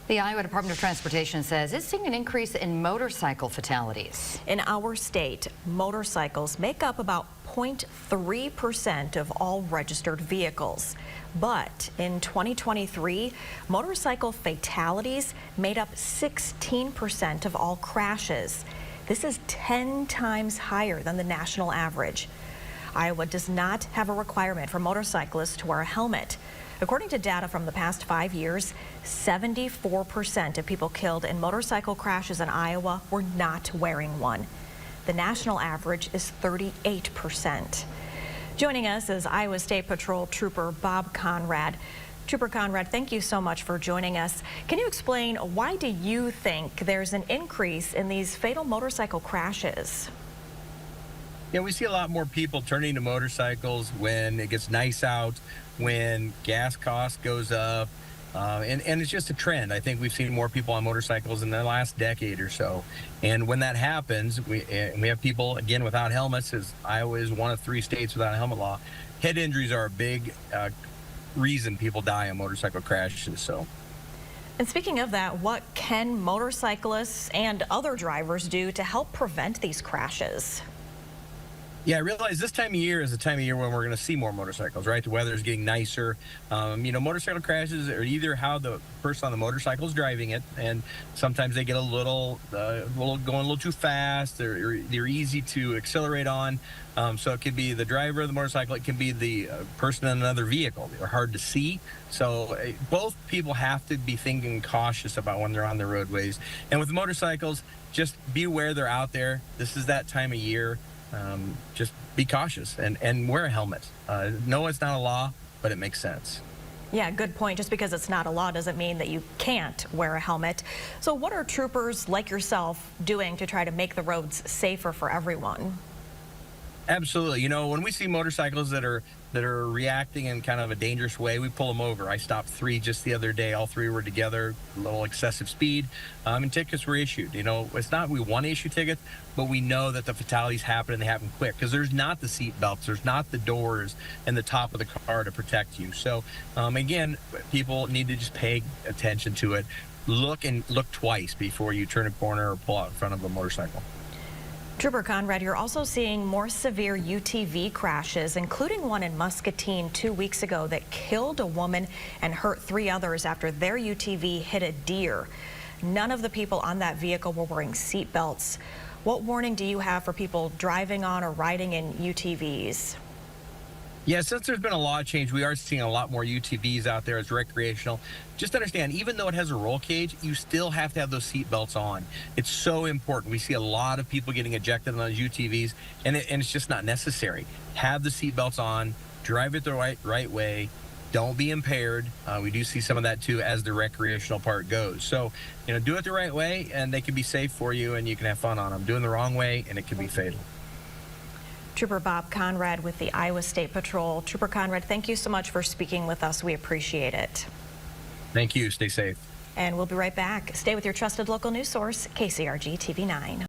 The Iowa Department of Transportation says it's seeing an increase in motorcycle fatalities. In our state, motorcycles make up about 0.3% of all registered vehicles. But in 2023, motorcycle fatalities made up 16% of all crashes. This is 10 times higher than the national average. Iowa does not have a requirement for motorcyclists to wear a helmet. According to data from the past 5 years, 74% of people killed in motorcycle crashes in Iowa were not wearing one. The national average is 38%. Joining us is Iowa State Patrol Trooper Bob Conrad. Trooper Conrad, thank you so much for joining us. Can you explain, why do you think there's an increase in these fatal motorcycle crashes? Yeah, we see a lot more people turning to motorcycles when it gets nice out, when gas cost goes up, and it's just a trend. I think we've seen more people on motorcycles in the last decade or so. And when that happens, we have people, again, without helmets, as Iowa is one of 3 states without a helmet law. Head injuries are a big reason people die in motorcycle crashes. So. And speaking of that, what can motorcyclists and other drivers do to help prevent these crashes? Yeah, I realize this time of year is the time of year when we're going to see more motorcycles, right? The weather is getting nicer. Motorcycle crashes are either how the person on the motorcycle is driving it, and sometimes they get a little going a little too fast. They're easy to accelerate on. So it could be the driver of the motorcycle. It can be the person in another vehicle. They're hard to see. So both people have to be thinking cautious about when they're on the roadways. And with motorcycles, just be aware they're out there. This is that time of year. Just be cautious and wear a helmet. No, it's not a law, but it makes sense. Yeah, good point. Just because it's not a law doesn't mean that you can't wear a helmet. So what are troopers like yourself doing to try to make the roads safer for everyone? Absolutely. When we see motorcycles that are reacting in kind of a dangerous way, we pull them over. I stopped 3 just the other day. All 3 were together, a little excessive speed, and tickets were issued. It's not we want to issue tickets, but we know that the fatalities happen and they happen quick because there's not the seat belts, there's not the doors and the top of the car to protect you. So again, people need to just pay attention to it. Look twice before you turn a corner or pull out in front of a motorcycle. Trooper Conrad, you're also seeing more severe UTV crashes, including one in Muscatine 2 weeks ago that killed a woman and hurt 3 others after their UTV hit a deer. None of the people on that vehicle were wearing seat belts. What warning do you have for people driving on or riding in UTVs? Yeah, since there's been a law change, we are seeing a lot more UTVs out there as recreational. Just understand, even though it has a roll cage, you still have to have those seat belts on. It's so important. We see a lot of people getting ejected on those UTVs, and it's just not necessary. Have the seat belts on, drive it the right way. Don't be impaired. We do see some of that too as the recreational part goes. So, do it the right way, and they can be safe for you, and you can have fun on them. Doing the wrong way, and it can be fatal. Trooper Bob Conrad with the Iowa State Patrol. Trooper Conrad, thank you so much for speaking with us. We appreciate it. Thank you. Stay safe. And we'll be right back. Stay with your trusted local news source, KCRG TV 9.